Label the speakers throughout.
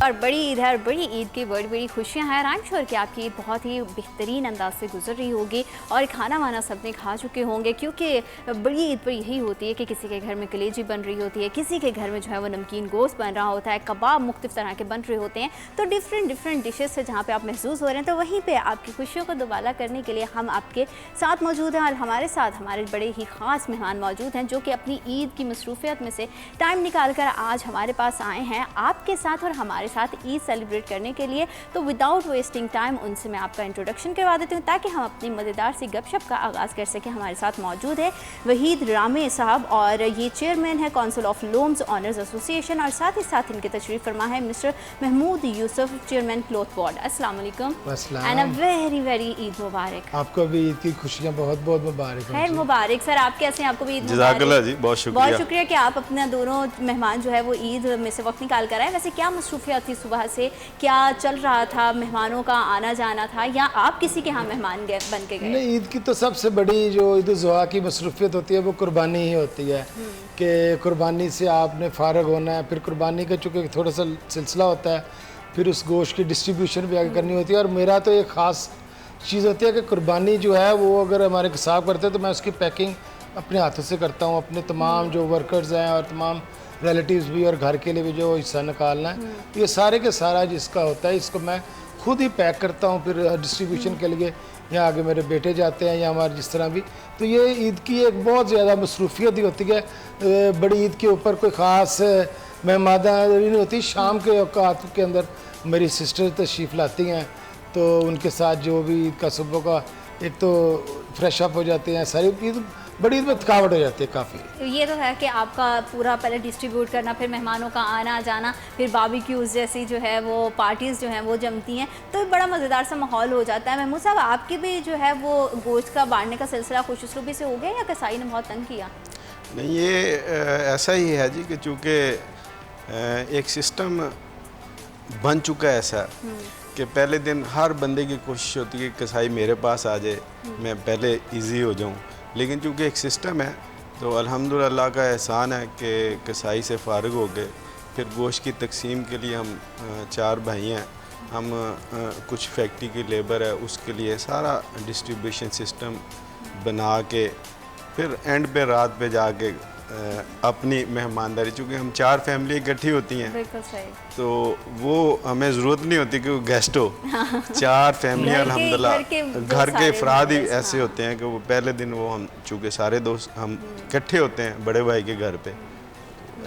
Speaker 1: और बड़ी ईद है और बड़ी ईद की बड़ी बड़ी खुशियां हैं। आई एम श्योर कि आपकी ईद बहुत ही बेहतरीन अंदाज से गुजर रही होगी और खाना वाना सबने खा चुके होंगे, क्योंकि बड़ी ईद पर यही होती है कि किसी के घर में कलेजी बन रही होती है, किसी के घर में जो है वो नमकीन गोश्त बन रहा होता है, कबाब मुख्तलिफ तरह के बन रहे होते हैं। तो डिफरेंट डिशेज़ से जहाँ पर आप महसूस हो रहे हैं, तो वहीं पर आपकी खुशियों को दोबारा करने के लिए हम आपके साथ मौजूद हैं। और हमारे साथ हमारे बड़े ही ख़ास मेहमान मौजूद हैं जो कि अपनी ईद की मसरूफियत में से टाइम निकाल कर आज हमारे पास आए हैं आपके साथ और हमारे साथ ईद सेलिब्रेट करने के लिए। तो विदाउट वेस्टिंग टाइम उनसे मैं आपका इंट्रोडक्शन करवा देती हूँ ताकि हम अपनी मज़ेदार सी गपशप का आगाज़ कर सकें। हमारे साथ मौजूद है वहीद रामे साहब और ये चेयरमैन है council of loans owners association, और साथ ही साथ इनके तशरीफ़ फरमा है mister Mahmood Yusuf, chairman cloth board. अस्सलाम वालेकुम एंड अ वेरी ईद मुबारक।
Speaker 2: आपको भी ईद की खुशियाँ बहुत बहुत मुबारक।
Speaker 1: खैर मुबारक सर, आप कैसे हैं? आपको भी ईद
Speaker 3: मुबारक जी। बहुत
Speaker 1: शुक्रिया कि आप अपना दोनों मेहमान जो है वो ईद में से वक्त निकाल कर आए। वैसे क्या मसरूफियत थी सुबह से, क्या चल रहा था, मेहमानों का आना जाना था या आप किसी के यहाँ मेहमान बन के गए?
Speaker 2: नहीं, ईद की तो सबसे बड़ी जो ईद उज़्हा की मसरूफियत होती है वो कुर्बानी ही होती है कि कुर्बानी से आपने फ़ारग होना है। फिर कुर्बानी का चूँकि थोड़ा सा सिलसिला होता है, फिर उस गोश्त की डिस्ट्रीब्यूशन भी आगे करनी होती है। और मेरा तो एक ख़ास चीज़ होती है कि कुर्बानी जो है वो अगर हमारे कसाब करते हैं तो मैं उसकी पैकिंग अपने हाथों से करता हूँ। अपने तमाम जो वर्कर्स हैं और तमाम रिलेटिव्स भी और घर के लिए भी जो हिस्सा निकालना है, ये सारे के सारा जिसका होता है इसको मैं खुद ही पैक करता हूँ। फिर डिस्ट्रीब्यूशन के लिए या आगे मेरे बेटे जाते हैं या हमारे जिस तरह भी। तो ये ईद की एक बहुत ज़्यादा मसरूफियत ही होती है। बड़ी ईद के ऊपर कोई ख़ास मेहमानदारी नहीं होती। शाम के औकात के अंदर मेरी सिस्टर तशरीफ़ लाती हैं, तो उनके साथ जो भी ईद का सुबह का एक तो फ्रेश अप हो जाते हैं। सारी ईद बड़ी ईद में थकावट हो जाती है काफ़ी।
Speaker 1: ये तो है कि आपका पूरा पहले डिस्ट्रीब्यूट करना, फिर मेहमानों का आना जाना, फिर बारबेक्यूज़ जैसी जो है वो पार्टीज़ जो हैं वो जमती हैं, तो बड़ा मज़ेदार सा माहौल हो जाता है। महमूद साहब, आपकी भी जो है वो गोश्त का बांटने का सिलसिला खुश उसलूबी से हो गया या कसाई ने बहुत तंग किया?
Speaker 3: नहीं, ये ऐसा ही है जी कि चूँकि एक सिस्टम बन चुका है ऐसा कि पहले दिन हर बंदे की कोशिश होती है कि कसाई मेरे पास आ जाए, मैं पहले इजी हो जाऊं। लेकिन चूँकि एक सिस्टम है तो अल्हम्दुलिल्लाह का एहसान है कि कसाई से फ़ारिग हो गए। फिर गोश्त की तकसीम के लिए हम 4 भाई हैं, हम कुछ फैक्ट्री की लेबर है उसके लिए सारा डिस्ट्रीब्यूशन सिस्टम बना के फिर एंड पे रात पे जाके अपनी मेहमानदारी, चूँकि हम 4 फैमिली इकट्ठी होती हैं,
Speaker 1: बिल्कुल सही,
Speaker 3: तो वो हमें ज़रूरत नहीं होती कि वो गेस्ट हो। 4 फैमिली अल्हम्दुलिल्लाह घर के अफराद ही ऐसे होते हैं कि वो पहले दिन वो हम चूँकि सारे दोस्त हम इकट्ठे होते हैं बड़े भाई के घर पे,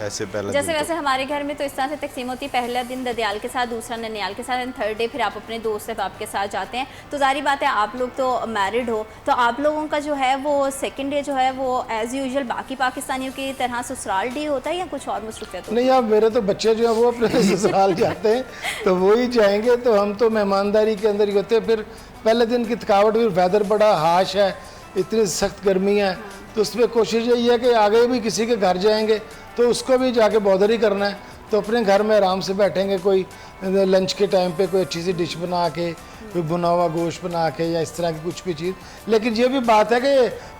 Speaker 3: ऐसे पहला
Speaker 1: जैसे
Speaker 3: दिन
Speaker 1: वैसे हमारे घर में तो इस तरह से तकसीम होती है, पहला दिन ददियाल के साथ, दूसरा ननियाल के साथ, एंड थर्ड डे फिर आप अपने दोस्त अहबाब के साथ जाते हैं। तो जारी बात है आप लोग तो मैरिड हो, तो आप लोगों का जो है वो सेकंड डे जो है वो एज़ यूजुअल बाकी पाकिस्तानियों की तरह ससुराल डे होता है या कुछ और मसरूफियत?
Speaker 2: नहीं, अब मेरे तो बच्चे जो हैं वो अपने ससुराल जाते हैं तो वो ही जाएंगे। तो हम तो मेहमानदारी के अंदर ही होते हैं। फिर पहले दिन की थकावट, फिर वेदर बड़ा हाश है, इतनी सख्त गर्मी है, तो उसमें कोशिश यही है कि आगे भी किसी के घर जाएंगे तो उसको भी जाके बॉदर ही करना है। तो अपने घर में आराम से बैठेंगे, कोई लंच के टाइम पे कोई अच्छी सी डिश बना के, कोई भुना हुआ गोश्त बना के या इस तरह की कुछ भी चीज़। लेकिन ये भी बात है कि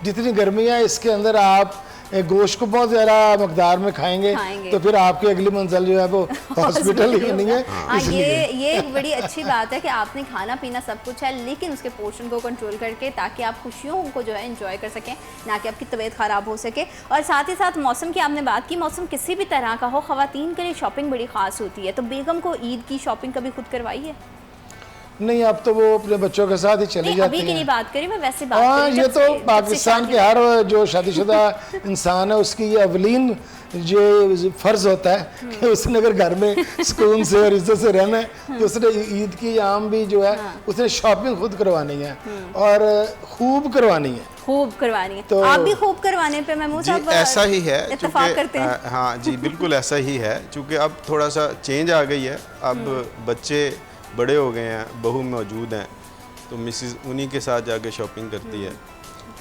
Speaker 2: जितनी गर्मी है इसके अंदर आप गोश्त को बहुत ज़्यादा मकदार में खाएंगे तो फिर आपकी अगली मंजिल जो है वो हॉस्पिटल ही नहीं है।
Speaker 1: ये एक बड़ी अच्छी बात है कि आपने खाना पीना सब कुछ है, लेकिन उसके पोर्शन को कंट्रोल करके ताकि आप खुशियों को जो है एंजॉय कर सकें, ना कि आपकी तबीयत ख़राब हो सके। और साथ ही साथ मौसम की आपने बात की, मौसम किसी भी तरह का हो, ख़वातीन के लिए शॉपिंग बड़ी ख़ास होती है। तो बेगम को ईद की शॉपिंग कभी खुद करवाई है?
Speaker 2: नहीं, अब तो वो अपने बच्चों के साथ ही चली जाती
Speaker 1: अभी की नहीं बात करी मैं, वैसे बात
Speaker 2: हाँ, ये तो पाकिस्तान के हर जो शादीशुदा इंसान है उसकी ये अवलीन जो फ़र्ज़ होता है कि उसने अगर घर में सुकून से और इज्जत से रहना है तो उसने ईद की आम भी जो है उसने शॉपिंग खुद करवानी है और खूब करवानी है।
Speaker 1: खूब करवानी है तो आप भी खूब करवाने पे महमूद साहब
Speaker 3: ऐसा ही है,
Speaker 1: इत्तेफाक करते हैं?
Speaker 3: हाँ जी, बिल्कुल ऐसा ही है। चूँकि अब थोड़ा सा चेंज आ गई है, अब बच्चे बड़े हो गए हैं, बहू मौजूद हैं, तो मिसिस उन्हीं के साथ जाके शॉपिंग करती है।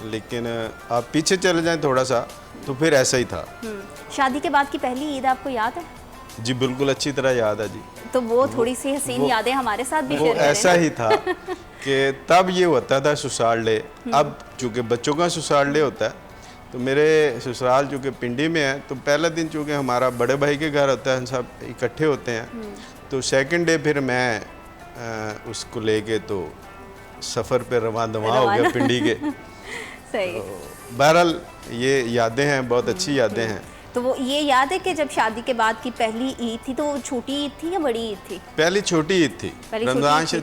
Speaker 3: लेकिन आप पीछे चले जाएं थोड़ा सा तो फिर ऐसा ही था।
Speaker 1: शादी के बाद की पहली ईद आपको याद है?
Speaker 3: जी बिल्कुल अच्छी तरह याद है जी।
Speaker 1: तो वो थोड़ी सी हसीन यादें हमारे साथ भी शेयर करें।
Speaker 3: ऐसा ही था कि तब ये होता था ससुराल डे। अब चूँकि बच्चों का ससुराल डे होता है तो मेरे ससुराल चूँकि पिंडी में है, तो पहला दिन चूँकि हमारा बड़े भाई के घर होता है, हम सब इकट्ठे होते हैं, तो सेकंड डे फिर मैं उसको लेके तो सफ़र पे रवाना हो गया पिंडी के।
Speaker 1: सही।
Speaker 3: तो बहरहाल ये यादें हैं, बहुत अच्छी यादें हैं।
Speaker 1: तो वो ये याद है कि जब शादी के बाद की पहली ईद थी, तो वो छोटी ईद थी या बड़ी ईद थी?
Speaker 3: पहली छोटी ईद थी, रमज़ान से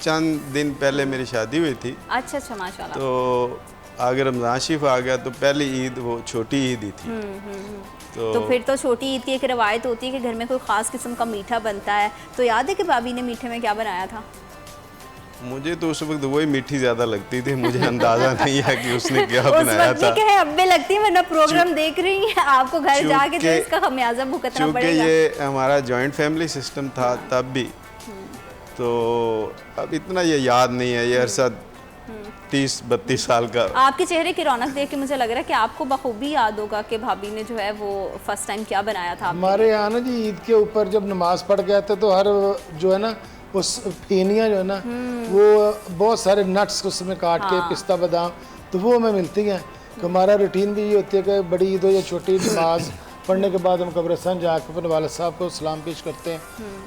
Speaker 3: चंद दिन पहले मेरी शादी हुई थी।
Speaker 1: अच्छा अच्छा, माशाल्लाह।
Speaker 3: तो आगे रमज़ान शरीफ आ गया तो पहली ईद वो छोटी ईद ही थी।
Speaker 1: तो फिर तो छोटी ईद की एक रवायत होती है कि घर में कोई ख़ास किस्म का मीठा बनता है, तो याद है कि भाभी ने मीठे में क्या बनाया था?
Speaker 3: मुझे तो उस वक्त वही मीठी ज़्यादा लगती थी, मुझे अंदाज़ा नहीं है कि उसने क्या बनाया था।
Speaker 1: है अब भी लगती है, वरना प्रोग्राम देख रही है आपको घर जाके तो इसका खमियाजा भुगतना पड़ेगा।
Speaker 3: ये हमारा जॉइंट फैमिली सिस्टम था तब भी, तो अब इतना ये याद नहीं है, ये अरसा 30-32 साल का।
Speaker 1: आपके चेहरे की रौनक देख के मुझे लग रहा है कि आपको बखूबी याद होगा कि भाभी ने जो है वो फर्स्ट टाइम क्या बनाया था।
Speaker 2: हमारे यहाँ ना जी ईद के ऊपर जब नमाज पढ़ के आते तो हर जो है ना उस फेनियाँ जो है ना वो बहुत सारे नट्स उसमें काट के, पिस्ता बादाम, तो वो हमें मिलती हैं। तो हमारा रूटीन भी ये होती है कि बड़ी ईद हो या छोटी नमाज पढ़ने के बाद हम कब्रिस्तान जाकर अपने वालिद साहब को सलाम पेश करते हैं,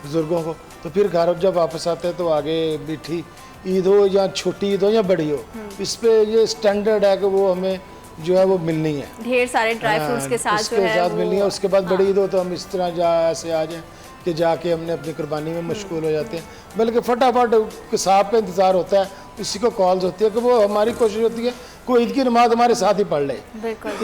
Speaker 2: बुज़ुर्गों को। तो फिर घर जब वापस आते हैं तो आगे मीठी ईद हो या छोटी ईद हो या बड़ी हो, इस पे ये स्टैंडर्ड है कि वो हमें जो है वो मिलनी है,
Speaker 1: ढेर सारे ड्राई फ्रूट्स के साथ जो है वो
Speaker 2: मिलनी है। उसके बाद बड़ी ईद हो तो हम इस तरह ऐसे आ जाएं कि जाके हमने अपनी कुर्बानी में मशगूल हो जाते हैं। बल्कि फटाफट किसाब का इंतज़ार होता है, उसी को कॉल्स होती है कि वो हमारी कोशिश होती है कोई ईद की नमाज हमारे साथ ही पढ़ ले,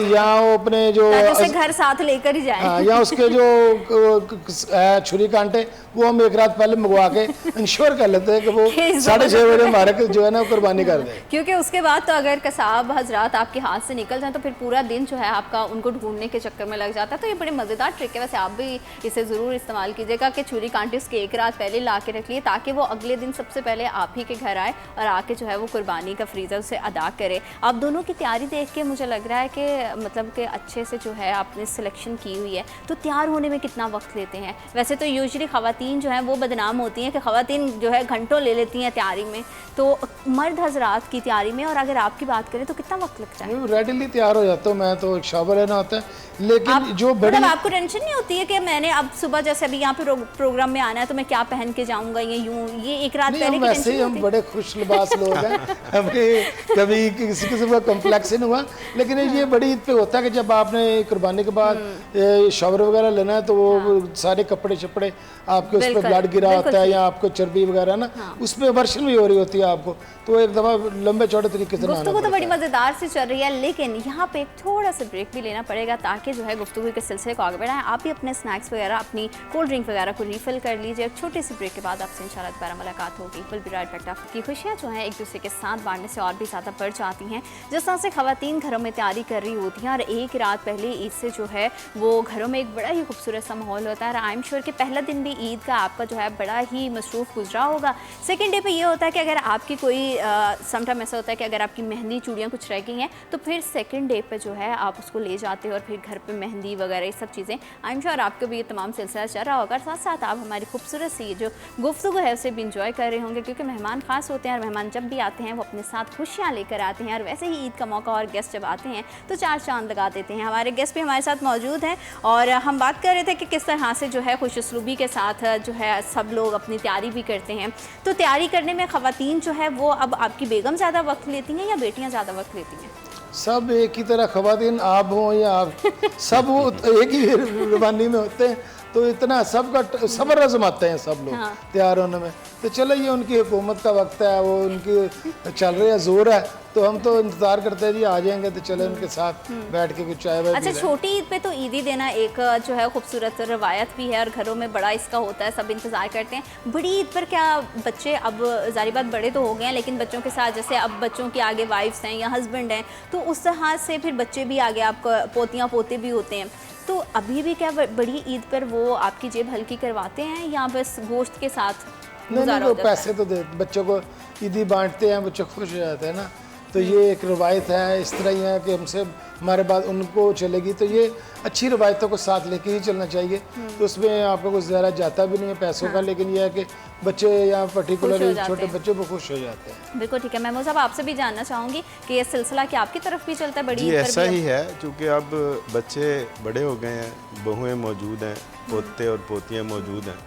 Speaker 2: या वो अपने जो
Speaker 1: घर साथ लेकर ही जाए,
Speaker 2: या उसके जो छुरी कांटे वो हम एक रात पहले मंगवा के इंश्योर कर लेते हैं कि वो 6:30 बजे हमारे जो है ना कुर्बानी कर दे।
Speaker 1: क्योंकि उसके बाद तो अगर कसाब हजरात आपके हाथ से निकल जाए तो फिर पूरा दिन जो है आपका उनको ढूंढने के चक्कर में लग जाता है। तो ये बड़ी मज़ेदार ट्रिक है, वैसे आप भी इसे ज़रूर इस्तेमाल कीजिएगा कि छुरी कांटे उसके एक रात पहले ला के रख लिए, ताकि वो अगले दिन सबसे पहले आप ही के घर आए और आके जो है वो कुर्बानी का फ्रीज़र उसे अदा करे। आप दोनों की तैयारी देख के मुझे लग रहा है कि मतलब कि अच्छे से जो है आपने सिलेक्शन की हुई है। तो तैयार होने में कितना वक्त लेते हैं? वैसे तो यूजुअली ख़वातीन जो हैं वो बदनाम होती हैं कि ख़वातीन जो है घंटों ले लेती हैं तैयारी में, तो मर्द हजरात की तैयारी में और अगर आपकी बात करें तो कितना वक्त लगता है?
Speaker 2: रेडीली तैयार हो जाता हूँ मैं, तो एक शावर लेना होता है, लेकिन जो बड़ी
Speaker 1: मतलब आपको टेंशन नहीं होती है कि मैंने अब सुबह जैसे अभी यहाँ पे प्रोग्राम में आना है तो मैं क्या पहन के जाऊँगा, ये यूँ ये एक रात पहले की
Speaker 2: वैसे ही हम बड़े खुश लिबास लोग हैं, हमें कभी किसी किस्म का कॉम्प्लेक्स नहीं हुआ। लेकिन ये बड़ी ईद पे होता है कि जब आपने कुर्बानी के बाद शावर वगैरह लेना है तो वो सारे कपड़े शपड़े आपके उस पर ब्लड गिरा होता है या आपको चर्बी वगैरह ना उस पर वर्षन भी हो रही होती है आपको, तो एक दफ़ा लंबे चौड़े तरीके से
Speaker 1: गुफ्तगू तो बड़ी मज़ेदार से चल रही है, लेकिन यहाँ पे एक थोड़ा सा ब्रेक भी लेना पड़ेगा ताकि जो है गुफ्तगू के सिलसिले को आगे बढ़ाएं। आप भी अपने स्नैक्स वगैरह अपनी कोल्ड ड्रिंक वगैरह को रीफिल कर लीजिए। एक छोटे से ब्रेक के बाद आपसे इंशाल्लाह दोबारा मुलाकात होगी। Will be right back. आपकी खुशियाँ जो हैं एक दूसरे के साथ बांटने से और भी ज़्यादा बढ़ जाती हैं। जिस तरह से ख़वातीन घरों में तैयारी कर रही होती हैं और एक रात पहले ईद से जो है वो घरों में एक बड़ा ही खूबसूरत सा माहौल होता है। आई एम श्योर कि पहला दिन भी ईद का आपका जो है बड़ा ही मसरूफ़ गुजरा होगा। सेकेंड डे पे ये होता है कि अगर आपकी कोई समटाइम ऐसा होता है कि अगर आपकी मेहंदी चूड़ियाँ कुछ रह गई हैं तो फिर सेकेंड डे पे जो है आप उसको ले जाते हो और फिर घर पे मेहंदी वगैरह ये सब चीज़ें। आई एम श्योर आपको भी ये तमाम सिलसिला चल रहा होगा। साथ साथ आप हमारी खूबसूरत सी जो गुफ्तगू है उसे भी इंजॉय कर रहे होंगे, क्योंकि मेहमान खास होते हैं और मेहमान जब भी आते हैं वो अपने साथ खुशियाँ लेकर आते हैं। और वैसे ही ईद का मौका और गेस्ट जब आते हैं तो चार चांद लगा देते हैं। हमारे गेस्ट भी हमारे साथ मौजूद हैं और हम बात कर रहे थे कि किस तरह से जो है खुशउस्लूबी के साथ जो है सब लोग अपनी तैयारी भी करते हैं। तो तैयारी करने में ख़वातीन जो है वो अब आपकी बेगम ज़्यादा वक्त लेती हैं या बेटियाँ ज़्यादा वक्त लेती हैं?
Speaker 2: सब एक ही तरह ख़वातीन आप हों या आप सब वो एक ही रवानी में होते हैं, तो इतना सबका सब्र आजमाते हैं सब लोग तैयार होने में। तो चलो ये उनकी हुकूमत का वक्त है, वो उनकी चल रही है, जोर है, तो हम तो इंतज़ार करते हैं जी आ जाएंगे तो चले उनके साथ बैठ के कुछ चाय वाय।
Speaker 1: अच्छा, छोटी ईद पे तो ईदी देना एक जो है खूबसूरत रवायत भी है और घरों में बड़ा इसका होता है, सब इंतज़ार करते हैं। बड़ी ईद पर क्या बच्चे, अब ज़ाहिर बात बड़े तो हो गए हैं, लेकिन बच्चों के साथ जैसे अब बच्चों के आगे वाइफ्स हैं या हस्बैंड हैं, तो उस तरह से फिर बच्चे भी आगे आपको पोतियाँ पोते भी होते हैं। तो अभी भी क्या बड़ी ईद पर वो आपकी जेब हल्की करवाते हैं या बस गोश्त के साथ?
Speaker 2: नहीं, वो पैसे तो दे बच्चों को ईदी बांटते हैं, बच्चे खुश हो जाते हैं ना। तो ये एक रवायत है, इस तरह ही है कि हमसे हमारे बाद उनको चलेगी, तो ये अच्छी रवायतों को साथ लेके ही चलना चाहिए। तो उसमें आपका कुछ ज़्यादा जाता भी नहीं है पैसों का, लेकिन यह है कि बच्चे या पर्टिकुलरली छोटे बच्चे वो खुश हो जाते हैं।
Speaker 1: बिल्कुल ठीक है। महमूद साहब, आपसे भी जानना चाहूँगी कि ये सिलसिला क्या आपकी तरफ भी चलता है बड़ी
Speaker 3: जी
Speaker 1: ईद पर
Speaker 3: ऐसा
Speaker 1: भी?
Speaker 3: ही है, क्योंकि अब बच्चे बड़े हो गए हैं, बहुएं मौजूद हैं, पोते और पोतियाँ मौजूद हैं,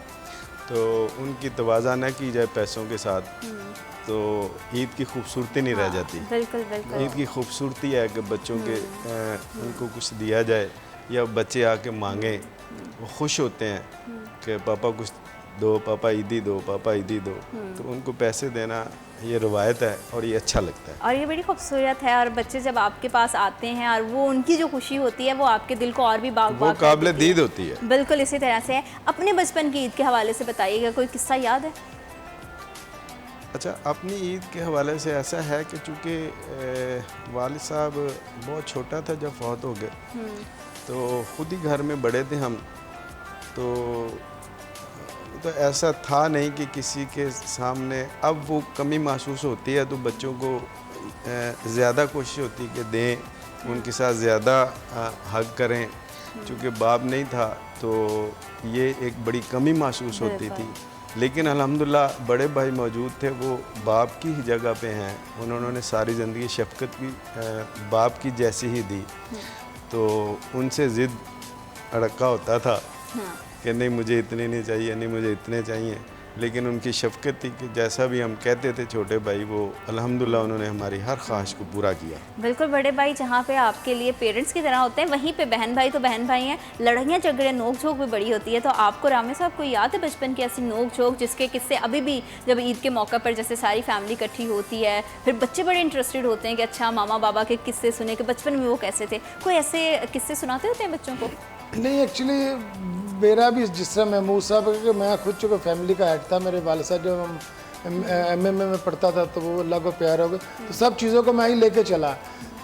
Speaker 3: तो उनकी तवाज़ा न की जाए पैसों के साथ तो ईद की खूबसूरती नहीं रह जाती।
Speaker 1: बिल्कुल बिल्कुल।
Speaker 3: ईद की खूबसूरती है कि बच्चों के उनको कुछ दिया जाए या बच्चे आके मांगें, वो खुश होते हैं कि पापा कुछ दो, पापा ईदी दो, पापा ईदी दो, तो उनको पैसे देना ये रवायत है और ये अच्छा लगता है।
Speaker 1: और ये बड़ी खूबसूरत है, और बच्चे जब आपके पास आते हैं और वो उनकी जो खुशी होती है वो आपके दिल को और भी बाग
Speaker 3: वो
Speaker 1: बाग कर
Speaker 3: काबिल
Speaker 1: देती है।
Speaker 3: दीद होती है।
Speaker 1: बिल्कुल इसी तरह से है। अपने बचपन की ईद के हवाले से बताइएगा, कोई किस्सा याद है?
Speaker 3: अच्छा, अपनी ईद के हवाले से ऐसा है कि चूँकि वालिद साहब बहुत छोटा था जब फौत हो गए, तो ख़ुद ही घर में बड़े थे हम, तो ऐसा था नहीं कि किसी के सामने अब वो कमी महसूस होती है, तो बच्चों को ज़्यादा कोशिश होती है कि दें, उनके साथ ज़्यादा हग करें। चूँकि बाप नहीं था तो ये एक बड़ी कमी महसूस होती थी, लेकिन अल्हम्दुलिल्लाह बड़े भाई मौजूद थे, वो बाप की ही जगह पे हैं, उन्होंने सारी ज़िंदगी शफ़क़त की बाप की जैसी ही दी, तो उनसे ज़िद अड़का होता था कि नहीं मुझे इतने नहीं चाहिए, नहीं मुझे इतने चाहिए, लेकिन उनकी शफ़क़त थी कि जैसा भी हम कहते थे छोटे भाई, वो अल्हम्दुलिल्लाह उन्होंने हमारी हर ख्वाहिश को पूरा किया।
Speaker 1: बिल्कुल, बड़े भाई जहाँ पे आपके लिए पेरेंट्स की तरह होते हैं, वहीं पे बहन भाई तो बहन भाई हैं, लड़ाइयाँ झगड़े नोक झोंक भी बड़ी होती है। तो आपको रामे साहब को याद है बचपन की ऐसी नोक झोंक जिसके किस्से अभी भी जब ईद के मौके पर जैसे सारी फैमिली इकट्ठी होती है, फिर बच्चे बड़े इंटरेस्टेड होते हैं कि अच्छा मामा बाबा के किस्से सुने कि बचपन में वो कैसे थे, कोई ऐसे किस्से सुनाते होते हैं बच्चों को?
Speaker 2: नहीं, एक्चुअली मेरा भी जिस तरह महमूद साहब कि मैं खुद चूँकि फैमिली का हेड था, मेरे वालिद साहब जब MMA में पढ़ता था तो वो अल्लाह को प्यार हो गए, तो सब चीज़ों को मैं ही लेके चला।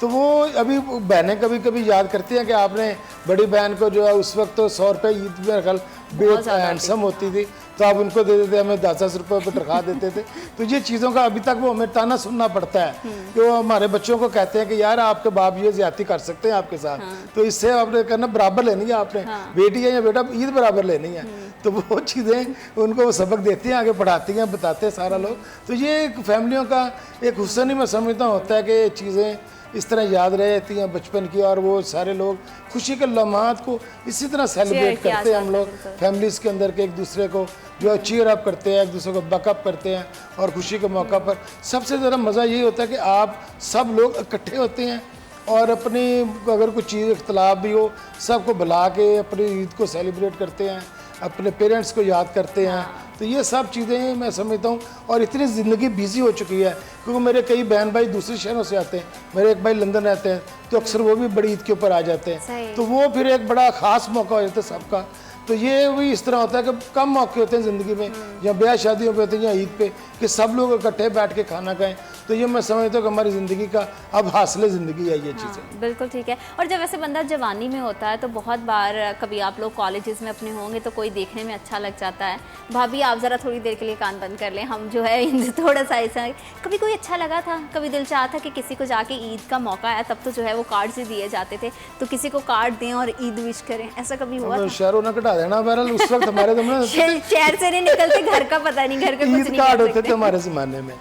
Speaker 2: तो वो अभी बहनें कभी कभी याद करती हैं कि आपने बड़ी बहन को जो है उस वक्त तो 100 रुपये ईद में रखल बहुत हैंडसम होती थी, तो आप उनको दे देते, हमें 10-10 रुपये पर तनख्वाह देते थे। तो ये चीज़ों का अभी तक वो हमें ताना सुनना पड़ता है कि वो हमारे बच्चों को कहते हैं कि यार आपके बाप ये ज्यादती कर सकते हैं आपके साथ, तो इससे आपने करना बराबर लेनी है, आपने बेटी है या बेटा ईद बराबर लेनी है। तो वो चीज़ें उनको वो सबक देती हैं, आगे पढ़ाती हैं, बताते हैं सारा लोग। तो ये एक फैमिलियों का एक हुस्न ही मैं समझता होता है कि चीज़ें इस तरह याद रहती हैं बचपन की, और वो सारे लोग खुशी के लम्हात को इसी तरह सेलिब्रेट करते हैं। हम लोग फैमिलीज़ के अंदर के एक दूसरे को जो चीयर अप करते हैं, एक दूसरे को बैकअप करते हैं, और खुशी के मौका पर सबसे ज़्यादा मज़ा ये होता है कि आप सब लोग इकट्ठे होते हैं और अपनी अगर कुछ चीज़ इख्तलाफ भी हो सबको बुला के अपनी ईद को सेलिब्रेट करते हैं, अपने पेरेंट्स को याद करते हैं। तो ये सब चीज़ें मैं समझता हूँ, और इतनी ज़िंदगी बिजी हो चुकी है क्योंकि मेरे कई बहन भाई दूसरे शहरों से आते हैं, मेरे एक भाई लंदन रहते हैं, तो अक्सर वो भी बड़ी ईद के ऊपर आ जाते हैं, तो वो फिर एक बड़ा ख़ास मौका हो जाता है सबका। तो ये भी इस तरह होता है कि कम मौके होते हैं ज़िंदगी में, या ब्याह शादियों पे होते हैं या ईद पे, कि सब लोग इकट्ठे बैठ के खाना खाएं। तो ये मैं समझता हूँ कि हमारी ज़िंदगी का अब हासिल ज़िंदगी है ये चीज़ें।
Speaker 1: बिल्कुल ठीक है। और जब वैसे बंदा जवानी में होता है तो बहुत बार कभी आप लोग कॉलेजेस में अपने होंगे तो कोई देखने में अच्छा लग जाता है, भाभी आप ज़रा थोड़ी देर के लिए कान बंद कर लें, हम जो है थोड़ा सा ऐसा, कभी कोई अच्छा लगा था, कभी दिल चाहा था कि किसी को जाके ईद का मौका आया तब तो जो है वो कार्ड से दिए जाते थे, तो किसी को कार्ड दें और ईद विश करें, ऐसा कभी हुआ था?
Speaker 2: शहरों ना कटा देना, बहरहाल उस वक्त हमारे तो
Speaker 1: शहर से नहीं निकलते, घर का पता नहीं, घर का कुछ
Speaker 2: ईद
Speaker 1: नहीं
Speaker 2: कार्ड
Speaker 1: कर
Speaker 2: होते थे हमारे ज़माने में,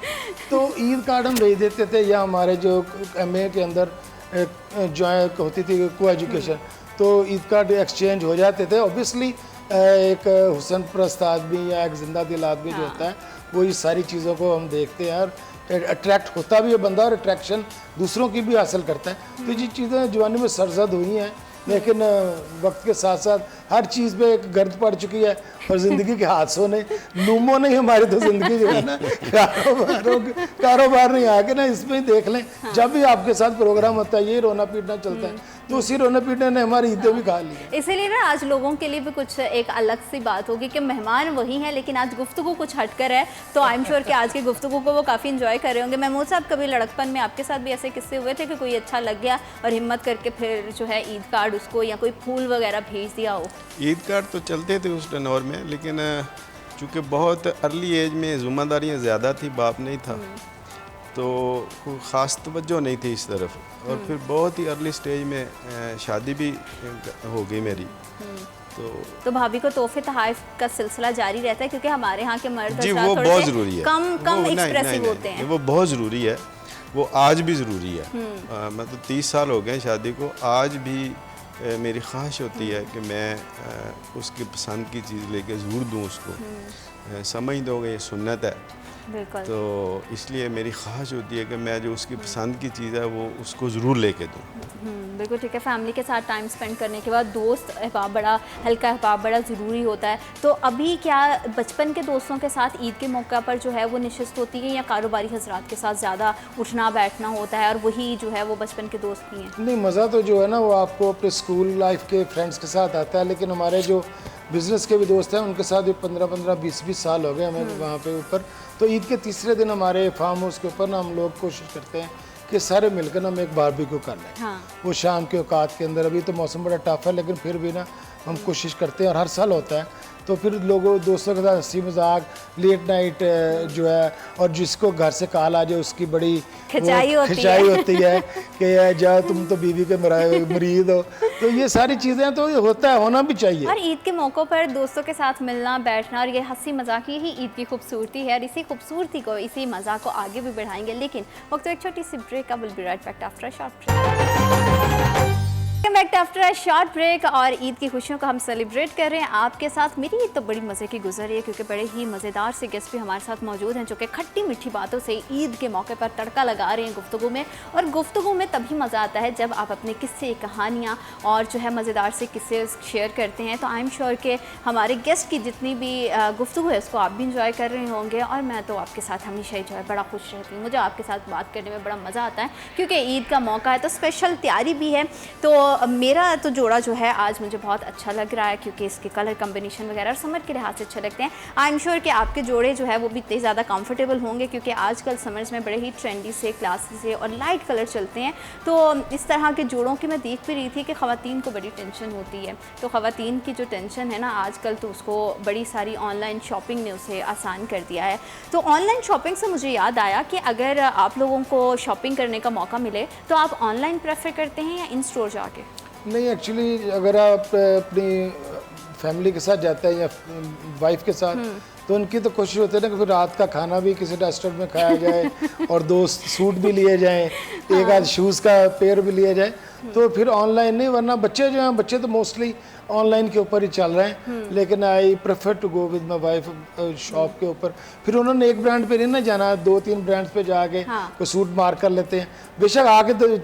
Speaker 2: तो ईद कार्ड हम भेज देते थे, या हमारे जो MA के अंदर जॉइन होती थी को एजुकेशन, तो ईद कार्ड एक्सचेंज हो जाते थे। ऑब्वियसली एक हुसन परस्त आदमी या एक जिंदा दिल आदमी जो होता है वो इस सारी चीज़ों को हम देखते हैं, और अट्रैक्ट होता भी है बंदा, और अट्रैक्शन दूसरों की भी हासिल करता है। तो ये चीज़ें जवानी में सरजद हुई हैं, लेकिन वक्त के साथ साथ हर चीज़ पे एक गर्द पड़ चुकी है, और ज़िंदगी के हादसों ने, लूमों ने हमारी तो ज़िंदगी जो है ना कारोबार नहीं आके ना इसमें ही देख लें। जब भी आपके साथ प्रोग्राम होता है ये रोना पीटना चलता है, तो उसी रोने पीटने ने हमारी ईदें भी खा ली।
Speaker 1: इसीलिए ना आज लोगों के लिए भी कुछ एक अलग सी बात होगी कि मेहमान वही हैं, लेकिन आज गुफ्तगू कुछ हटकर है, तो आई एम श्योर कि आज की गुफ्तगू को वो काफ़ी इंजॉय कर रहे होंगे। महमूद साहब, कभी लड़कपन में आपके साथ भी ऐसे किस्से हुए थे कि कोई अच्छा लग गया और हिम्मत करके फिर जो है ईद कार्ड उसको या कोई फूल वगैरह भेज दिया हो?
Speaker 3: ईद कार्ड तो चलते थे उस दौर में, लेकिन चूँकि बहुत अर्ली एज में ज़िम्मेदारियाँ ज़्यादा थी, बाप नहीं था, तो कोई ख़ास तवज्जो नहीं थी इस तरफ। और फिर बहुत ही अर्ली स्टेज में शादी भी हो गई मेरी।
Speaker 1: तो भाभी को तोहफे तोहफ़ का सिलसिला जारी रहता है, क्योंकि हमारे यहाँ के मर्द
Speaker 3: जी
Speaker 1: हज़रात
Speaker 3: वो
Speaker 1: थोड़े
Speaker 3: बहुत
Speaker 1: से
Speaker 3: ज़रूरी है,
Speaker 1: कम एक्सप्रेसिव होते हैं।
Speaker 3: वो बहुत ज़रूरी है, वो आज भी ज़रूरी है। मतलब 30 साल हो गए शादी को, आज भी मेरी ख्वाहिश होती है कि मैं उसकी पसंद की चीज़ लेके ज़रूर दूँ उसको। समझ दोगे ये सुन्नत है,
Speaker 1: बिल्कुल।
Speaker 3: तो इसलिए मेरी ख्वाहिश होती है कि मैं जो उसकी पसंद की चीज़ है वो उसको ज़रूर लेके दूँ।
Speaker 1: बिल्कुल ठीक है। फैमिली के साथ टाइम स्पेंड करने के बाद दोस्त अहबाब बड़ा हल्का अहबाब बड़ा ज़रूरी होता है। तो अभी क्या बचपन के दोस्तों के साथ ईद के मौका पर जो है वो नशिस्त होती है, या कारोबारी हजरात के साथ ज़्यादा उठना बैठना होता है और वही जो है वो बचपन के दोस्त भी हैं?
Speaker 2: नहीं, मज़ा तो जो है ना वो आपको अपने स्कूल लाइफ के फ्रेंड्स के साथ आता है, लेकिन हमारे जो बिज़नेस के भी दोस्त हैं उनके साथ भी 15-15, 20-20 साल हो गए हमें वहाँ पे ऊपर। तो ईद के तीसरे दिन हमारे फार्म हाउस के ऊपर ना हम लोग कोशिश करते हैं कि सारे मिलकर ना हम एक बारबेक्यू कर लें।
Speaker 1: हाँ।
Speaker 2: वो शाम के औकात के अंदर, अभी तो मौसम बड़ा टफ है लेकिन फिर भी ना हम कोशिश करते हैं और हर साल होता है। तो फिर लोगों दोस्तों के साथ हंसी मजाक, लेट नाइट जो है, और जिसको घर से कॉल आ जाए उसकी बड़ी
Speaker 1: खिंचाई
Speaker 2: होती है कि जाओ तुम तो बीवी के मरीद हो। तो ये सारी चीज़ें तो होता है, होना भी चाहिए।
Speaker 1: और ईद के मौक़ों पर दोस्तों के साथ मिलना बैठना और ये हंसी मजाक ही ईद की खूबसूरती है, और इसी खूबसूरती को, इसी मज़ा को आगे भी बढ़ाएंगे। लेकिन वक्त एक छोटी सी ब्रेक का, will be right back after a short back after a short break. और ईद की खुशियों को हम सेलिब्रेट कर रहे हैं आपके साथ। मेरी ईद तो बड़ी मज़े की गुजरी है, क्योंकि बड़े ही मज़ेदार से गेस्ट भी हमारे साथ मौजूद हैं, जो कि खट्टी मीठी बातों से ईद के मौके पर तड़का लगा रहे हैं गुफ्तगू में। और गुफ्तगू में तभी मज़ा आता है जब आप अपने किस्से, कहानियाँ और जो है मज़ेदार से किस्से शेयर करते हैं। तो आई एम श्योर कि हमारे गेस्ट की जितनी भी गुफ्तगू है उसको आप भी इंजॉय कर रहे होंगे, और मैं तो आपके साथ हमेशा ही जो है बड़ा खुश रहती हूँ। मुझे आपके साथ बात करने में बड़ा मज़ा आता है, क्योंकि ईद का मौका है तो स्पेशल तैयारी भी है। तो मेरा तो जोड़ा जो है आज मुझे बहुत अच्छा लग रहा है, क्योंकि इसके कलर कम्बिनेशन वगैरह और समर के लिहाज से अच्छे लगते हैं। आई एम श्योर कि आपके जोड़े जो है वो भी इतने ज़्यादा कंफर्टेबल होंगे, क्योंकि आजकल समर्स में बड़े ही ट्रेंडी से, क्लासी से और लाइट कलर चलते हैं। तो इस तरह के जोड़ों की मैं देख भी रही थी कि ख़वातीन को बड़ी टेंशन होती है। तो ख़वातीन की जो टेंशन है ना आजकल, तो उसको बड़ी सारी ऑनलाइन शॉपिंग ने उसे आसान कर दिया है। तो ऑनलाइन शॉपिंग से मुझे याद आया कि अगर आप लोगों को शॉपिंग करने का मौका मिले तो आप ऑनलाइन प्रेफर करते हैं या इन स्टोर जाके?
Speaker 2: नहीं, एक्चुअली अगर आप अपनी फैमिली के साथ जाते हैं या वाइफ के साथ, तो उनकी तो कोशिश होती है ना कि फिर रात का खाना भी किसी रेस्टोरेंट में खाया जाए और 2 सूट भी लिए जाएं, एक आध शूज़ का पेयर भी लिया जाए। तो फिर ऑनलाइन नहीं, वरना बच्चे जो हैं, बच्चे तो मोस्टली ऑनलाइन के ऊपर ही चल रहे हैं। लेकिन I prefer to go with my wife shop के ऊपर। फिर उन्होंने एक ब्रांड पे नहीं ना जाना, 2-3 ब्रांड्स पे जाके कोई सूट मार कर लेते हैं। बेशक आके तो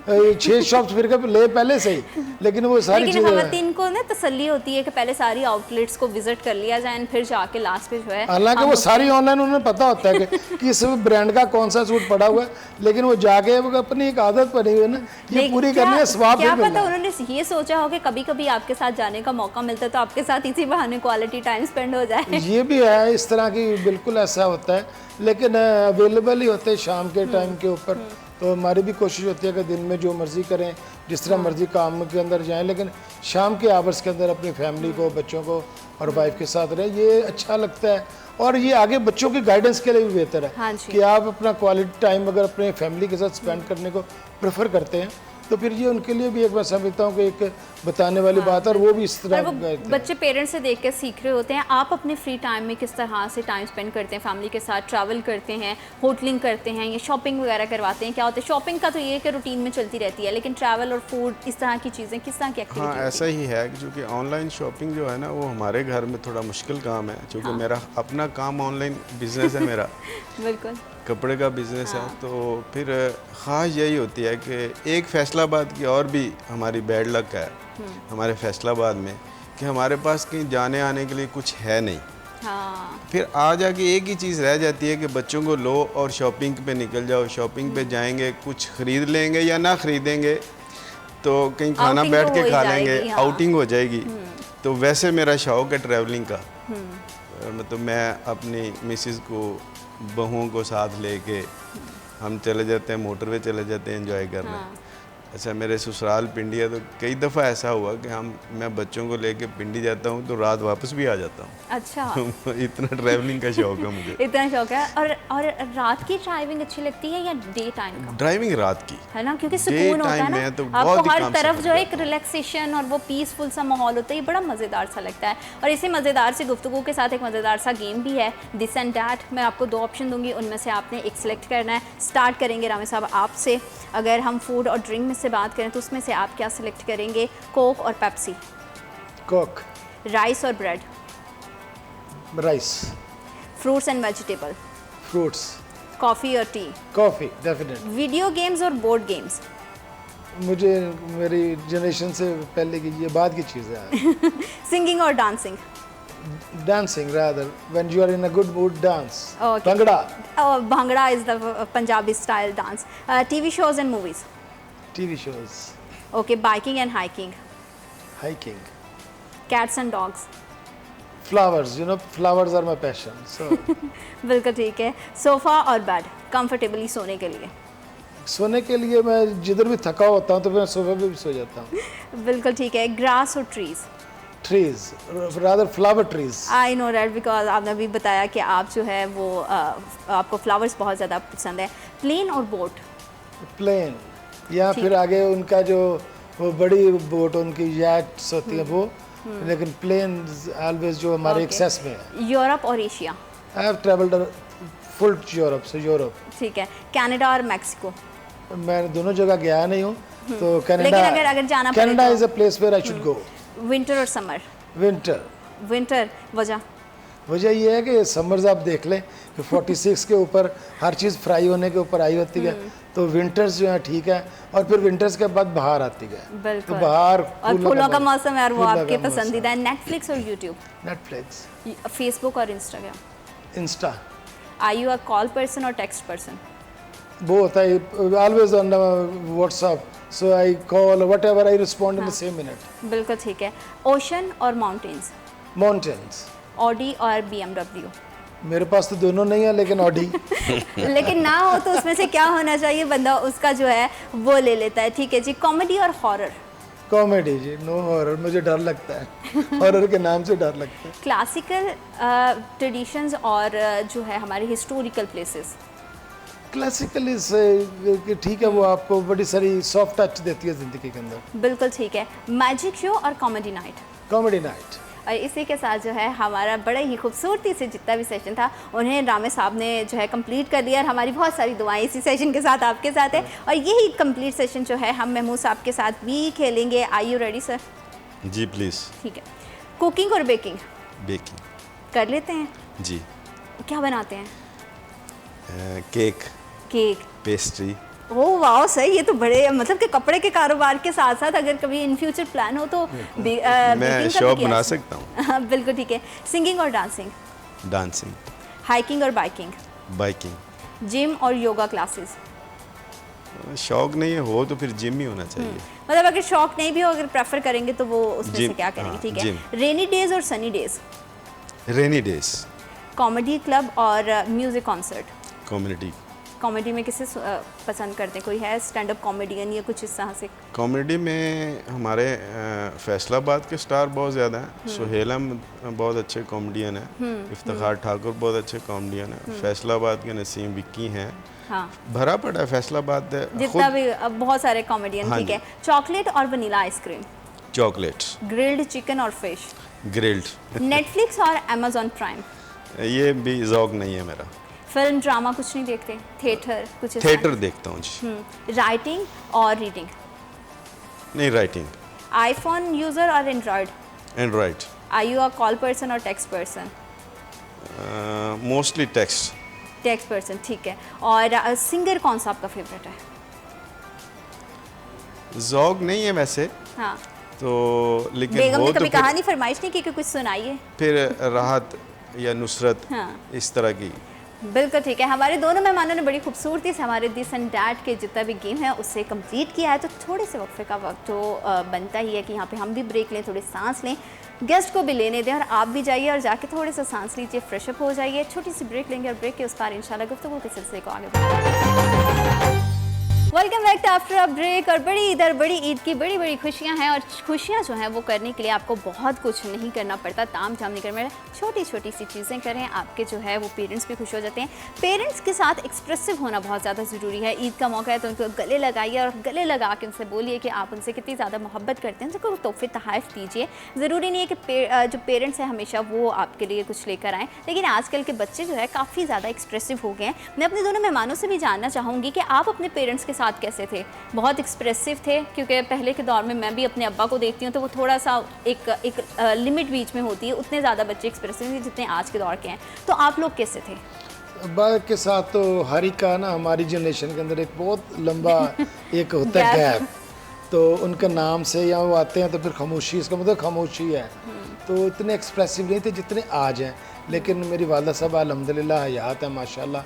Speaker 2: 6 शॉप्स फिर के ले पहले से ही, लेकिन वो सारी चीज़ें,
Speaker 1: ख़वातीन को ना तसल्ली होती है कि पहले सारी आउटलेट्स को विजिट कर लिया जाए, फिर जाके लास्ट पे जो है,
Speaker 2: हालांकि वो सारी ऑनलाइन उन्हें पता होता है कि किस ब्रांड का कौन सा सूट पड़ा हुआ है, लेकिन वो जाके वो अपनी एक आदत बनी हुई है ना, ये पूरी करनी है, स्वाब
Speaker 1: क्या
Speaker 2: भी
Speaker 1: पता उन्होंने ये सोचा हो कि कभी कभी आपके साथ जाने का मौका मिलता है तो आपके साथ इसी बहाने क्वालिटी टाइम स्पेंड हो जाए।
Speaker 2: ये भी है, इस तरह की बिल्कुल ऐसा होता है, लेकिन अवेलेबल ही होते हैं शाम के टाइम के ऊपर। तो हमारी भी कोशिश होती है कि दिन में जो मर्ज़ी करें, जिस तरह मर्ज़ी काम के अंदर जाएं, लेकिन शाम के आवर्स के अंदर अपनी फैमिली को, बच्चों को और वाइफ के साथ रहें। ये अच्छा लगता है, और ये आगे बच्चों की गाइडेंस के लिए भी बेहतर है।
Speaker 1: हाँ
Speaker 2: कि आप अपना क्वालिटी टाइम अगर अपने फैमिली के साथ स्पेंड करने को प्रेफर करते हैं, तो फिर ये उनके लिए भी एक, मैं समझता हूँ कि एक बताने वाली बात है, और वो भी इस तरह
Speaker 1: बच्चे पेरेंट्स से देख के सीख रहे होते हैं। आप अपने फ्री टाइम में किस तरह से टाइम स्पेंड करते हैं फैमिली के साथ? ट्रैवल करते हैं, होटलिंग करते हैं, या शॉपिंग वगैरह करवाते हैं? क्या होता है शॉपिंग का तो ये कि रूटीन में चलती रहती है, लेकिन ट्रैवल और फूड, इस तरह की चीज़ें, किस तरह की एक्टिविटी?
Speaker 3: हाँ, ऐसा ही है, क्योंकि ऑनलाइन शॉपिंग जो है ना वो हमारे घर में थोड़ा मुश्किल काम है, क्योंकि मेरा अपना काम ऑनलाइन बिजनेस है मेरा।
Speaker 1: बिल्कुल,
Speaker 3: कपड़े का बिज़नेस है। तो फिर ख़ास यही होती है कि एक फैसलाबाद की और भी हमारी बैड लक है हमारे फैसलाबाद में, कि हमारे पास कहीं जाने आने के लिए कुछ है नहीं।
Speaker 1: हाँ।
Speaker 3: फिर आ जाके एक ही चीज़ रह जाती है कि बच्चों को लो और शॉपिंग पे निकल जाओ। शॉपिंग पे जाएंगे, कुछ ख़रीद लेंगे या ना ख़रीदेंगे, तो कहीं खाना बैठ के खा लेंगे, आउटिंग हो जाएगी। तो वैसे मेरा शौक़ है ट्रैवलिंग का। मतलब मैं अपनी मिसेज़ को, बहुओं को साथ लेके हम चले जाते हैं, मोटरवे चले जाते हैं एंजॉय करने। अच्छा मेरे ससुराल पिंडी है, तो कई दफ़ा ऐसा हुआ कि मैं बच्चों को लेके पिंडी जाता हूँ तो रात वापस भी आ जाता हूँ।
Speaker 1: अच्छा
Speaker 3: इतना ट्रैवलिंग का शौक है मुझे।
Speaker 1: इतना शौक है। और रात की ड्राइविंग अच्छी लगती है या डे टाइम का?
Speaker 3: ड्राइविंग रात की
Speaker 1: है ना, क्योंकि सुकून होता है ना,
Speaker 3: तो
Speaker 1: आपको हर तरफ जो है एक रिलैक्सेशन और वो पीसफुल सा माहौल होता है, ये बड़ा मज़ेदार सा लगता है। और इसी मज़ेदार से गुफ्तगू के साथ एक मज़ेदार सा गेम भी है, दिस एंड डैट। मैं आपको 2 ऑप्शन दूंगी, उनमें से आपने एक सिलेक्ट करना है। स्टार्ट करेंगे रामे साहब आपसे। अगर हम फूड और ड्रिंक में से बात करें तो उसमें से आप क्या सिलेक्ट करेंगे, कोक और पेप्सी?
Speaker 2: कोक।
Speaker 1: राइस और bread?
Speaker 2: Rice.
Speaker 1: Fruits and vegetable?
Speaker 2: Fruits.
Speaker 1: Coffee और tea?
Speaker 2: Coffee definite.
Speaker 1: Video games और बोर्ड गेम्स?
Speaker 2: मुझे मेरी जनरेशन से पहले की, ये बाद की चीज़ है।
Speaker 1: सिंगिंग और dancing?
Speaker 2: Dancing rather, when you are in a good mood, dance.
Speaker 1: Okay.
Speaker 2: Bhangra.
Speaker 1: Bhangra is the Punjabi style dance. TV shows and movies?
Speaker 2: TV shows.
Speaker 1: Okay, biking and hiking?
Speaker 2: Hiking.
Speaker 1: Cats and dogs?
Speaker 2: Flowers, you know, flowers are my passion. So,
Speaker 1: बिल्कुल ठीक है। Sofa और bed, comfortably सोने के लिए?
Speaker 2: सोने के लिए मैं जिधर भी थका होता हूँ तो मैं सोफे पे भी सो जाता हूँ।
Speaker 1: बिल्कुल ठीक है। ग्रास और trees?
Speaker 2: Trees, rather flower trees.
Speaker 1: I know that, because आपने अभी बताया कि आप जो है वो आपको फ्लावर्स बहुत ज़्यादा पसंद है। प्लेन और बोट?
Speaker 2: Plane. या फिर आगे उनका जो वो बड़ी बोट उनकी याट्स होती है वो, लेकिन प्लेन ऑलवेज जो हमारे एक्सेस में है।
Speaker 1: यूरोप और Asia?
Speaker 2: I have travelled full Europe, से यूरोप।
Speaker 1: ठीक है। कनाडा और मैक्सिको?
Speaker 2: मैं दोनों जगह गया नहीं हूँ, तो कनाडा,
Speaker 1: लेकिन अगर जाना पड़े
Speaker 2: कनाडा
Speaker 1: तो?
Speaker 2: Is a place where I should go.
Speaker 1: Winter और समर?
Speaker 2: विंटर।
Speaker 1: विंटर, वजह?
Speaker 2: वजह ये है कि समर्स आप देख लें कि 46 के ऊपर हर चीज़ फ्राई होने के ऊपर आई होती है, तो विंटर्स जो है ठीक है, और फिर विंटर्स के बाद बाहर आती है।
Speaker 1: बिल्कुल।
Speaker 2: तो बाहर
Speaker 1: और फूलों का मौसम है और वो
Speaker 2: फूलों
Speaker 1: आपके
Speaker 2: का
Speaker 1: पसंदीदा है। नेटफ्लिक्स और यूट्यूब?
Speaker 2: नेटफ्लिक्स।
Speaker 1: फेसबुक और Instagram?
Speaker 2: Insta.
Speaker 1: Are you a call person और टेक्स्ट पर्सन?
Speaker 2: वो होता है always on WhatsApp, so I call whatever I respond in the same minute.
Speaker 1: बिल्कुल ठीक है। ओशन और माउंटेन्स?
Speaker 2: माउंटेन्स।
Speaker 1: ऑडी और BMW?
Speaker 2: मेरे पास तो दोनों नहीं है, लेकिन ऑडी।
Speaker 1: लेकिन ना हो तो उसमें से क्या होना चाहिए, बंदा उसका जो है वो ले लेता है। ठीक है जी। कॉमेडी और हॉरर?
Speaker 2: कॉमेडी जी, नो हॉरर, मुझे डर लगता है। हॉरर के नाम से डर लगता है।
Speaker 1: क्लासिकल ट्रेडिशंस और जो है हमारे हिस्टोरिकल प्लेसेस?
Speaker 2: क्लासिकल से ठीक है, वो आपको बड़ी सारी सॉफ्ट टच देती है ज़िंदगी के अंदर।
Speaker 1: बिल्कुल ठीक है। मैजिक शो और कॉमेडी नाइट?
Speaker 2: Comedy night.
Speaker 1: और इसी के साथ जो है हमारा बड़ा ही खूबसूरती से जितना भी सेशन था उन्हें रामे साहब ने जो है कंप्लीट कर दिया, और हमारी बहुत सारी दुआएं इसी सेशन के साथ आपके साथ है। और यही कंप्लीट सेशन जो है हम महमूद साहब के साथ भी खेलेंगे। Are you ready sir?
Speaker 3: जी प्लीज़।
Speaker 1: ठीक है। कुकिंग और बेकिंग?
Speaker 3: बेकिंग।
Speaker 1: कर लेते हैं।
Speaker 3: जी।
Speaker 1: क्या बनाते हैं?
Speaker 3: Cake,
Speaker 1: cake,
Speaker 3: pastry.
Speaker 1: ओह वाह, सही। ये तो बड़े मतलब कि कपड़े के कारोबार के साथ साथ अगर कभी इन फ्यूचर प्लान हो तो
Speaker 3: मैं शॉप बना सकता हूँ।
Speaker 1: बिल्कुल ठीक है। सिंगिंग और डांसिंग?
Speaker 3: डांसिंग।
Speaker 1: हाइकिंग और बाइकिंग?
Speaker 3: बाइकिंग।
Speaker 1: जिम और योगा क्लासेस?
Speaker 3: शौक नहीं है हो तो फिर जिम ही होना चाहिए।
Speaker 1: मतलब अगर शौक नहीं भी हो, अगर प्रेफर करेंगे तो वो उसमें से क्या करेंगे? ठीक है। रेनी डेज और Sunny days?
Speaker 3: Rainy days.
Speaker 1: Comedy club और म्यूजिक कॉन्सर्ट?
Speaker 3: कॉमेडी।
Speaker 1: कॉमेडी में किसे पसंद करते हैं? कोई है स्टैंड अप कॉमेडियन या कुछ इस तरह से?
Speaker 3: कॉमेडी में हमारे फैसलाबाद के स्टार बहुत ज़्यादा हैं। सुहेल अहमद बहुत अच्छे कॉमेडियन हैं, इफ्तिखार ठाकुर बहुत अच्छे कॉमेडियन हैं, फैसलाबाद के नसीम विक्की हैं।
Speaker 1: हाँ,
Speaker 3: भरा पड़ा है फैसलाबाद
Speaker 1: जितना भी बहुत सारे कॉमेडियन।
Speaker 3: हाँ
Speaker 1: ठीक है। चॉकलेट और vanilla ice cream?
Speaker 3: Chocolate.
Speaker 1: Grilled chicken और फिश?
Speaker 3: ग्रिल्ड।
Speaker 1: नेटफ्लिक्स और अमेजॉन प्राइम?
Speaker 3: ये भी ज़ौक नहीं है मेरा।
Speaker 1: फिल्म ड्रामा कुछ नहीं देखते? थिएटर कुछ?
Speaker 3: थिएटर देखता हूँ जी।
Speaker 1: राइटिंग और रीडिंग?
Speaker 3: नहीं, राइटिंग।
Speaker 1: आईफोन यूज़र और Android?
Speaker 3: Android.
Speaker 1: Are you a call person और text person?
Speaker 3: Mostly text.
Speaker 1: Text person, ठीक है। और सिंगर कौन सा आपका फेवरेट है?
Speaker 3: ज़ौक नहीं है वैसे
Speaker 1: हाँ,
Speaker 3: तो, लेकिन
Speaker 1: बेगम
Speaker 3: वो
Speaker 1: ने
Speaker 3: तो
Speaker 1: कभी
Speaker 3: फिर,
Speaker 1: कहानी फरमाइश नहीं की कि कुछ सुनाइए?
Speaker 3: फिर राहत या नुसरत,
Speaker 1: हाँ,
Speaker 3: इस तरह की।
Speaker 1: बिल्कुल ठीक है। हमारे दोनों मेहमानों ने बड़ी खूबसूरती से हमारे दिस एंड डैट के जितना भी गेम है उससे कंप्लीट किया है। तो थोड़े से वक्फे का वक्त तो बनता ही है कि यहाँ पे हम भी ब्रेक लें, थोड़ी सांस लें, गेस्ट को भी लेने दें, और आप भी जाइए और जाके थोड़े से सांस लीजिए, फ्रेश अप हो जाइए। छोटी सी ब्रेक लेंगे और ब्रेक के उस पार इंशाल्लाह गुफ्तगू के सिलसिले को आगे बढ़ाएंगे। Welcome back to after a break. और बड़ी ईद की बड़ी बड़ी खुशियां हैं, और खुशियां जो हैं वो करने के लिए आपको बहुत कुछ नहीं करना पड़ता, ताम झाम नहीं करना पड़ता, छोटी छोटी सी चीज़ें करें, आपके जो है वो पेरेंट्स भी खुश हो जाते हैं। पेरेंट्स के साथ एक्सप्रेसिव होना बहुत ज़्यादा ज़रूरी है। ईद का मौका है तो उनको गले लगाइए और गले लगा के उनसे बोलिए कि आप उनसे कितनी ज़्यादा मोहब्बत करते हैं, उनको तोहफे तोहफ़ दीजिए। ज़रूरी नहीं है कि जो पेरेंट्स हैं हमेशा वो आपके लिए कुछ लेकर आएँ, लेकिन आजकल के बच्चे जो है काफ़ी ज़्यादा एक्सप्रेसिव हो गए हैं। मैं अपने दोनों मेहमानों से भी जानना चाहूँगी कि आप अपने पेरेंट्स के साथ कैसे थे? बहुत एक्सप्रेसिव थे? क्योंकि पहले के दौर में मैं भी अपने अब्बा को देखती हूँ तो वो थोड़ा सा एक लिमिट बीच में होती है, उतने ज़्यादा बच्चे एक्सप्रेसिव नहीं जितने आज के दौर के हैं। तो आप लोग कैसे थे?
Speaker 2: अब्बा के साथ तो हर एक का ना, हमारी जनरेशन के अंदर एक बहुत लंबा एक होता है गैप। तो उनका नाम से या वो आते हैं तो फिर खामोशी, इसका मतलब खामोशी है। तो इतने एक्सप्रेसिव नहीं थे जितने आज हैं, लेकिन मेरी वालदा साहब अल्हम्दुलिल्लाह हयात है माशाल्लाह।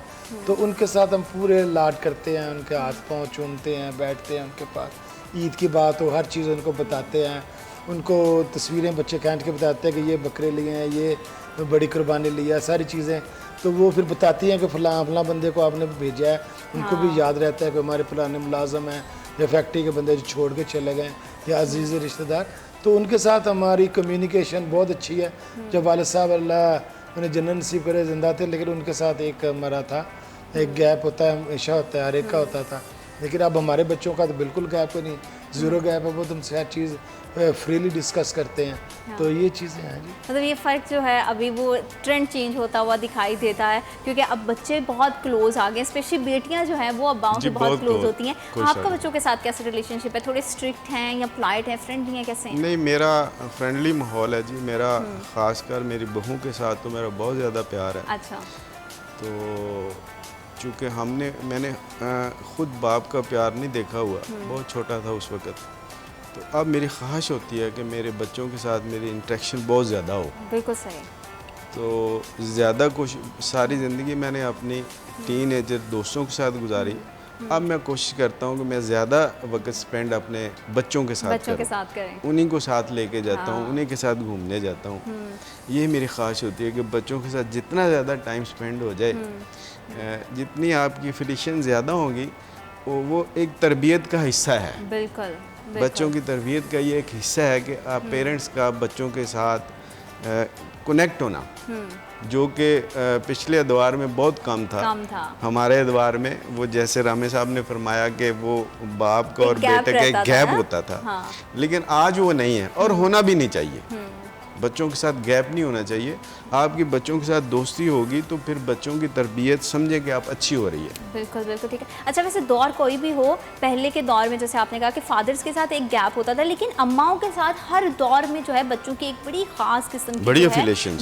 Speaker 2: तो उनके साथ हम पूरे लाड करते हैं, उनके हाथ पाँव चूमते हैं, बैठते हैं उनके पास, ईद की बात हो हर चीज़ उनको बताते हैं, उनको तस्वीरें बच्चे खींच के बताते हैं कि ये बकरे लिए हैं, ये बड़ी कुर्बानी ली है, सारी चीज़ें। तो वो फिर बताती हैं कि फलां बंदे को आपने भेजा है। उनको भी याद रहता है कि हमारे फलाने मुलाजम हैं या फैक्ट्री के बंदे जो छोड़ के चले गए या अजीज़ रिश्तेदार। तो उनके साथ हमारी कम्युनिकेशन बहुत अच्छी है। जब वालिद साहब अल्लाह उन्हें जन्नत नसीब करे ज़िंदा थे, लेकिन उनके साथ एक मरा था, एक गैप होता है, हमेशा होता है, हर एक का होता था। लेकिन अब हमारे बच्चों का तो बिल्कुल गैप नहीं, ज़ीरो गैप है। वो तुमसे हर चीज़ फ्रीली डिस्कस करते हैं। हाँ। तो ये चीज़ें हैं जी।
Speaker 1: मतलब ये फ़र्क जो है अभी वो ट्रेंड चेंज होता हुआ दिखाई देता है, क्योंकि अब बच्चे बहुत क्लोज आ गए, स्पेशली बेटियां जो हैं वो अब्बाओं से बहुत क्लोज होती हैं। आपका बच्चों के साथ कैसे रिलेशनशिप है? थोड़े स्ट्रिक्ट हैं या पोलाइट हैं, फ्रेंडली हैं, कैसे हैं?
Speaker 3: नहीं, मेरा फ्रेंडली माहौल है जी। मेरा ख़ासकर मेरी बहू के साथ तो मेरा बहुत ज़्यादा प्यार है।
Speaker 1: अच्छा।
Speaker 3: तो चूँकि मैंने ख़ुद बाप का प्यार नहीं देखा हुआ, बहुत छोटा था उस वक़्त, तो अब मेरी ख्वाहिश होती है कि मेरे बच्चों के साथ मेरी इंटरेक्शन बहुत ज़्यादा हो।
Speaker 1: बिल्कुल सही।
Speaker 3: तो ज़्यादा कुछ सारी ज़िंदगी मैंने अपनी टीनेजर दोस्तों के साथ गुजारी। अब मैं कोशिश करता हूँ कि मैं ज़्यादा वक्त स्पेंड अपने बच्चों के साथ
Speaker 1: करें,
Speaker 3: उन्हीं को साथ लेके जाता हूँ, उन्हीं के साथ घूमने जाता हूँ। ये मेरी ख्वाहिश होती है कि बच्चों के साथ जितना ज़्यादा टाइम स्पेंड हो जाए, जितनी आपकी फ्रिक्शन ज़्यादा होगी, वो एक तरबियत का हिस्सा है।
Speaker 1: बिल्कुल।
Speaker 3: बच्चों की तरबियत का ये एक हिस्सा है कि आप पेरेंट्स का बच्चों के साथ कनेक्ट होना, जो कि पिछले अदवार में बहुत कम था। हमारे अदवार में वो जैसे रामे साहब ने फरमाया कि वो बाप का और बेटे का एक गैप होता था। हाँ। लेकिन आज वो नहीं है और होना भी नहीं चाहिए। बच्चों के साथ गैप नहीं होना चाहिए। आपकी बच्चों के साथ दोस्ती होगी तो फिर बच्चों की तरबियत समझे कि आप अच्छी हो रही है।
Speaker 1: बिल्कुल बिल्कुल ठीक है। अच्छा, वैसे दौर कोई भी हो, पहले के दौर में जैसे आपने कहा कि फादर्स के साथ एक गैप होता था, लेकिन अम्माओं के साथ हर दौर में जो है बच्चों की एक बड़ी खास किस्म की
Speaker 3: बड़ी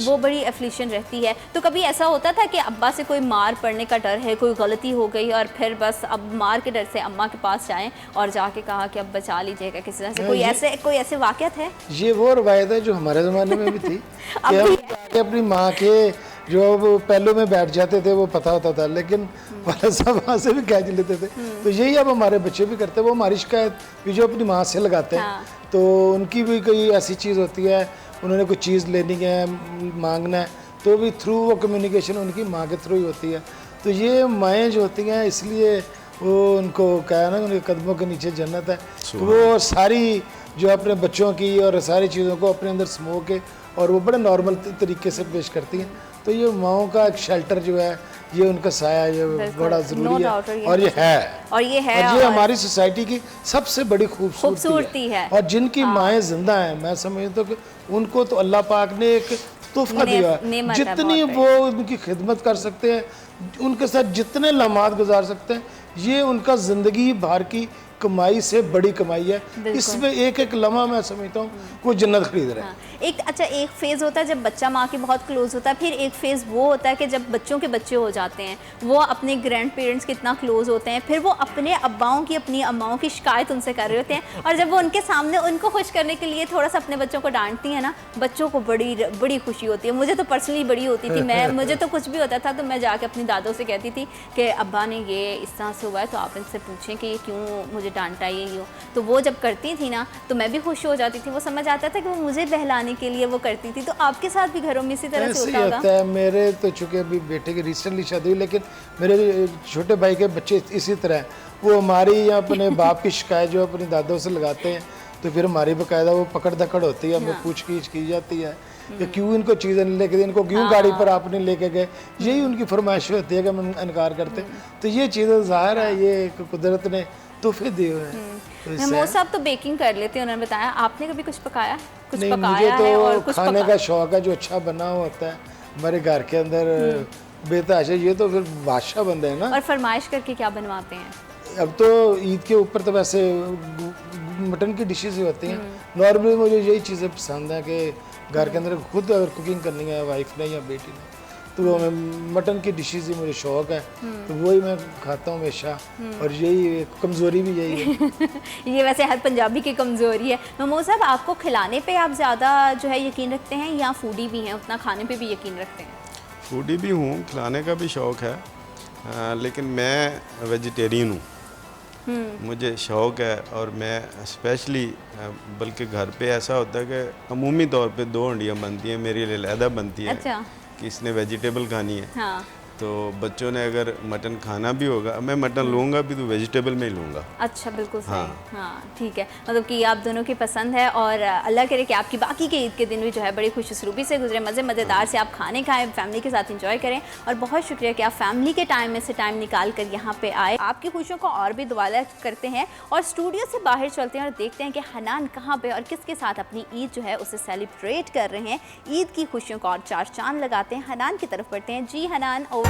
Speaker 1: वो बड़ी एफिलिएशन रहती है। तो कभी ऐसा होता था कि अब्बा से कोई मार पड़ने का डर है, कोई गलती हो गई और फिर बस अब मार के डर से अम्मा के पास जाएं और जाके कहा कि अब बचा लीजिएगा किसी तरह से? कोई ऐसे वाक़यात है?
Speaker 2: ये वो रवायत है जो हमारे ज़माने में भी थी कि हम अपनी माँ के जो वो पहलू में बैठ जाते थे, वो पता होता था, लेकिन वाला साहब वहाँ से भी खींच लेते थे। तो यही अब हमारे बच्चे भी करते हैं। वो हमारी शिकायत भी जो अपनी माँ से लगाते हैं। हाँ। तो उनकी भी कोई ऐसी चीज़ होती है, उन्होंने कोई चीज़ लेनी है, मांगना है, तो भी थ्रू वो कम्युनिकेशन उनकी माँ के थ्रू ही होती है। तो ये माएँ जो होती हैं, इसलिए वो उनको कहा ना, उनके कदमों के नीचे जन्नत है। तो वो सारी जो अपने बच्चों की और सारी चीज़ों को अपने अंदर समो के और वो बड़े नॉर्मल तरीके से पेश करती हैं। तो ये माओं का एक शेल्टर जो है, ये उनका साया, ये बड़ा ज़रूरी है और ये है और ये हमारी सोसाइटी की सबसे बड़ी खूबसूरती है। और जिनकी माएँ जिंदा हैं, मैं समझता हूँ कि उनको तो अल्लाह पाक ने एक तोहफा दिया है। जितनी वो उनकी खिदमत कर सकते हैं, उनके साथ जितने लम्हात गुजार सकते हैं, ये उनका ज़िंदगी भर की कमाई से बड़ी कमाई है। इसमें एक एक लम्हा मैं समझता हूँ वो जन्नत खरीद रहे हैं।
Speaker 1: हाँ। एक फेज़ होता है जब बच्चा माँ के बहुत क्लोज होता है, फिर एक फेज़ वो होता है कि जब बच्चों के बच्चे हो जाते हैं, वो अपने ग्रैंड पेरेंट्स के इतना क्लोज होते हैं, फिर वो अपने अब्बाओं की, अपनी अम्माओं की शिकायत उनसे कर रहे होते हैं, और जब वो उनके सामने उनको खुश करने के लिए थोड़ा सा अपने बच्चों को डांटती है ना, बच्चों को बड़ी खुशी होती है। मुझे तो पर्सनली बड़ी होती थी। मुझे तो कुछ भी होता था तो मैं जाके अपनी दादों से कहती थी कि अब्बा ने ये इस तरह से हुआ है, तो आप इनसे पूछें कि क्यों मुझे डांटा ये यूँ। तो वो जब करती थी ना तो मैं भी खुश हो जाती थी। वो समझ आता था कि वो मुझे बहलाने के लिए वो करती थी। तो आपके साथ भी घरों में इसी तरह से होता
Speaker 2: है? मेरे तो चूँकि अभी बेटे की रिसेंटली शादी हुई, लेकिन मेरे छोटे भाई के बच्चे इसी तरह हैं। वो हमारी या अपने बाप की शिकायत जो अपनी दादों से लगाते हैं, तो फिर हमारी बाकायदा वो पकड़ दकड़ होती है, हमें पूछगीछ की जाती है कि क्यों इनको चीज़ें नहीं लेके दी, इनको क्यों गाड़ी पर आप नहीं लेके गए, यही उनकी फरमाइश होती है कि हम इनकार करते। तो ये चीज़ें ज़ाहिर है ये कुदरत ने तोहफे दिए हुए हैं। तो
Speaker 1: महमूद साहब तो बेकिंग कर लेते हैं, उन्होंने बताया। आपने कभी कुछ पकाया? कुछ
Speaker 2: नहीं,
Speaker 1: पकाया
Speaker 2: मुझे
Speaker 1: है और
Speaker 2: तो
Speaker 1: कुछ
Speaker 2: खाने का शौक है, जो अच्छा बना हुआ होता है हमारे घर के अंदर बेताशा, ये तो फिर बादशाह बंदे हैं ना।
Speaker 1: और फरमाइश करके क्या बनवाते हैं?
Speaker 2: अब तो ईद के ऊपर तो वैसे मटन की डिशेज ही होती हैं। नॉर्मली मुझे यही चीज़ें पसंद है कि घर के अंदर खुद अगर कुकिंग करनी है वाइफ ने या बेटी ने, तो वो मैं मटन की डिशेज ही मुझे शौक है, तो वही मैं खाता हूँ हमेशा। और यही कमज़ोरी भी यही है।
Speaker 1: ये वैसे हर पंजाबी की कमज़ोरी है। महमूद साहब, आपको खिलाने पे आप ज़्यादा जो है यकीन रखते हैं या फूडी भी हैं, उतना खाने पे भी यकीन रखते हैं?
Speaker 3: फूडी भी हूँ, खिलाने का भी शौक़ है, लेकिन मैं वेजिटेरियन हूँ। मुझे शौक़ है और मैं स्पेशली, बल्कि घर पे ऐसा होता है कि अमूमी तौर पे 2 हंडियाँ बनती हैं, मेरे लिए अलहदा बनती है।
Speaker 1: अच्छा।
Speaker 3: कि इसने वेजिटेबल खानी है।
Speaker 1: हाँ।
Speaker 3: तो बच्चों ने अगर मटन खाना भी होगा, मैं मटन लूँगा भी तो वेजिटेबल में ही लूँगा।
Speaker 1: अच्छा, बिल्कुल सही। हाँ ठीक है, मतलब कि आप दोनों की पसंद है और अल्लाह करे कि आपकी बाकी के ईद के दिन भी जो है बड़ी खुशरूबी से गुजरे, मज़ेदार से आप खाने खाएं, फैमिली के साथ एंजॉय करें। और बहुत शुक्रिया कि आप फैमिली के टाइम में से टाइम निकाल कर यहाँ पे आए। आपकी खुशियों को और भी दुआला करते हैं और स्टूडियो से बाहर चलते हैं और देखते हैं कि हनान कहाँ पे और किसके साथ अपनी ईद जो है उसे सेलिब्रेट कर रहे हैं। ईद की खुशियों को और 4 चांद लगाते हैं। हनान की तरफ बढ़ते हैं। जी हनान, और